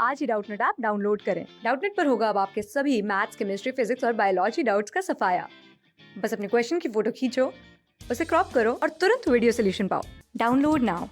आज ही Doubtnut app download करें। Doubtnut पर होगा अब आपके सभी मैथ्स, केमिस्ट्री, फिजिक्स और बायोलॉजी डाउट्स का सफाया। बस अपने क्वेश्चन की फोटो खींचो, उसे क्रॉप करो और तुरंत वीडियो सोल्यूशन पाओ। Download now.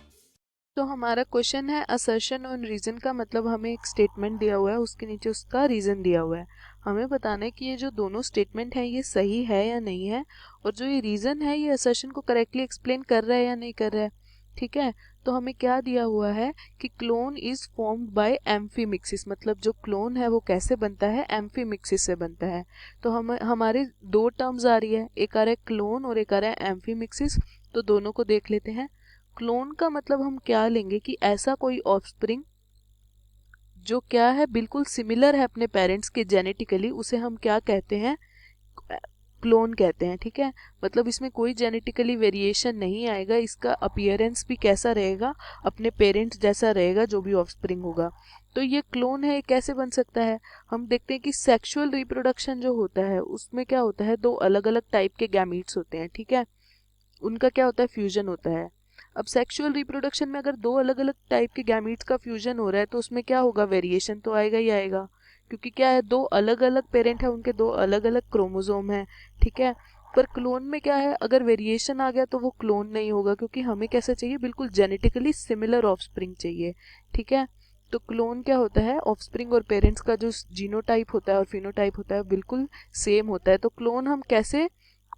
तो हमारा क्वेश्चन है असर्शन ऑन रीजन का मतलब हमें एक स्टेटमेंट दिया हुआ है, उसके नीचे उसका रीजन दिया हुआ है। हमें बताना है कि ये जो दोनों स्टेटमेंट है ये सही है या नहीं है, और जो ये रीजन है ये असर्शन को करेक्टली एक्सप्लेन कर रहा है या नहीं कर रहा है। ठीक है, तो हमें क्या दिया हुआ है कि clone is formed by amphimixis, मतलब जो क्लोन है वो कैसे बनता है, एम्फीमिक्सिस से बनता है। तो हम हमारे दो टर्म्स आ रही है, एक आ रहा है क्लोन और एक आ रहा है एम्फीमिक्सिस। तो दोनों को देख लेते हैं। क्लोन का मतलब हम क्या लेंगे कि ऐसा कोई ऑफस्प्रिंग जो क्या है बिल्कुल सिमिलर है अपने पेरेंट्स के जेनेटिकली, उसे हम क्या कहते हैं, क्लोन कहते हैं। ठीक है, मतलब इसमें कोई जेनेटिकली वेरिएशन नहीं आएगा, इसका अपीयरेंस भी कैसा रहेगा, अपने पेरेंट्स जैसा रहेगा जो भी ऑफस्प्रिंग होगा। तो ये क्लोन है, ये कैसे बन सकता है। हम देखते हैं कि सेक्सुअल रिप्रोडक्शन जो होता है उसमें क्या होता है, दो अलग अलग टाइप के गैमीट्स होते हैं। ठीक है, उनका क्या होता है, फ्यूजन होता है। अब सेक्सुअल रिप्रोडक्शन में अगर दो अलग अलग टाइप के गैमीट्स का फ्यूजन हो रहा है तो उसमें क्या होगा, वेरिएशन तो आएगा ही आएगा, क्योंकि क्या है, दो अलग अलग पेरेंट है, उनके दो अलग अलग क्रोमोसोम है। ठीक है, पर क्लोन में क्या है, अगर वेरिएशन आ गया तो वो क्लोन नहीं होगा, क्योंकि हमें कैसा चाहिए, बिल्कुल जेनेटिकली सिमिलर ऑफस्प्रिंग चाहिए। ठीक है, तो क्लोन क्या होता है, ऑफस्प्रिंग और पेरेंट्स का जो जीनोटाइप होता है और फिनोटाइप होता है बिल्कुल सेम होता है। तो क्लोन हम कैसे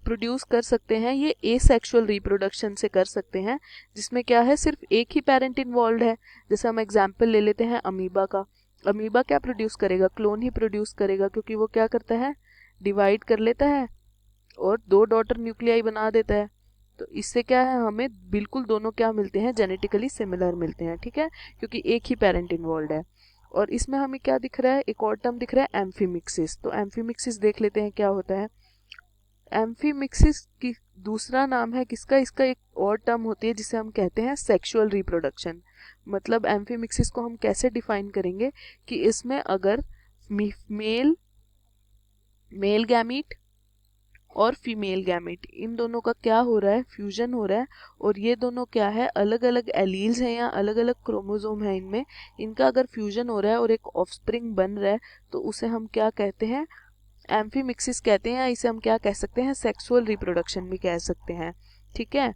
प्रोड्यूस कर सकते हैं, ये एसेक्सुअल रिप्रोडक्शन से कर सकते हैं, जिसमें क्या है, सिर्फ एक ही पेरेंट इन्वॉल्व है। जैसे हम एग्जाम्पल ले लेते हैं अमीबा का। अमीबा क्या प्रोड्यूस करेगा, क्लोन ही प्रोड्यूस करेगा, क्योंकि वो क्या करता है, डिवाइड कर लेता है और दो डॉटर न्यूक्लियाई बना देता है। तो इससे क्या है, हमें बिल्कुल दोनों क्या मिलते हैं, जेनेटिकली सिमिलर मिलते हैं। ठीक है, क्योंकि एक ही पेरेंट इन्वॉल्व है। और इसमें हमें क्या दिख रहा है, एक और टर्म दिख रहा है, एम्फीमिक्सिस। तो एम्फीमिक्सिस देख लेते हैं क्या होता है। एम्फीमिक्सिस की दूसरा नाम है किसका, इसका एक और टर्म होती है जिसे हम कहते हैं सेक्सुअल रिप्रोडक्शन। मतलब एम्फीमिक्सिस को हम कैसे डिफाइन करेंगे कि इसमें अगर मेल मेल गैमीट और फीमेल गैमीट, इन दोनों का क्या हो रहा है, फ्यूजन हो रहा है, और ये दोनों क्या है, अलग अलग एलील्स हैं या अलग अलग क्रोमोसोम है इनमें, इनका अगर फ्यूजन हो रहा है और एक ऑफस्प्रिंग बन रहा है, तो उसे हम क्या कहते हैं, एम्फीमिक्सिस कहते हैं, या इसे हम क्या कह सकते हैं, सेक्सुअल रिप्रोडक्शन भी कह सकते हैं। ठीक है,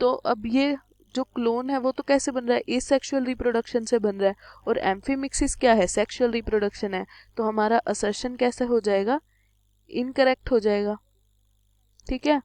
तो अब ये जो क्लोन है वो तो कैसे बन रहा है, एसेक्सुअल रिप्रोडक्शन से बन रहा है, और एम्फीमिक्सिस क्या है, सेक्सुअल रिप्रोडक्शन है। तो हमारा असर्शन कैसे हो जाएगा, इनकरेक्ट हो जाएगा। ठीक है,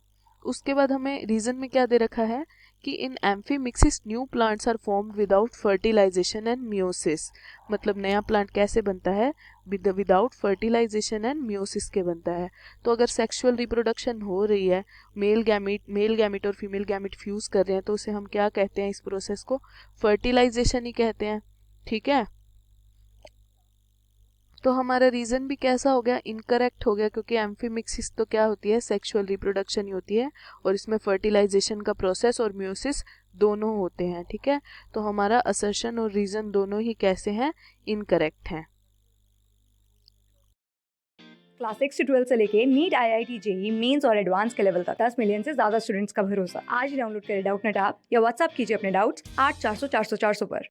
उसके बाद हमें रीजन में क्या दे रखा है कि in amphimixis new plants are formed without fertilisation and meiosis. मतलब नया प्लांट कैसे बनता है, विदाउट फर्टिलाइजेशन एंड मियोसिस के बनता है। तो अगर सेक्सुअल रिप्रोडक्शन हो रही है, मेल गैमिट और फीमेल गैमिट फ्यूज कर रहे हैं, तो उसे हम क्या कहते हैं, इस प्रोसेस को फर्टिलाइजेशन ही कहते हैं। ठीक है, तो हमारा रीजन भी कैसा हो गया, इनकरेक्ट हो गया, क्योंकि एम्फीमिक्सिस तो क्या होती है, सेक्सुअल रिप्रोडक्शन ही होती है, और इसमें फर्टिलाइजेशन का प्रोसेस और म्यूसिस दोनों होते हैं। ठीक है, तो हमारा असर्शन और रीजन दोनों ही कैसे हैं, इनकरेक्ट हैं। क्लास 6 से 12 से लेके नीट, IIT, JEE मेंस और एडवांस के लेवल तक 10 मिलियन से ज्यादा स्टूडेंट्स का भरोसा। आज ही डाउनलोड करें डाउटनेट ऐप या व्हाट्सएप कीजिए अपने डाउट्स 8400 400 400 पर।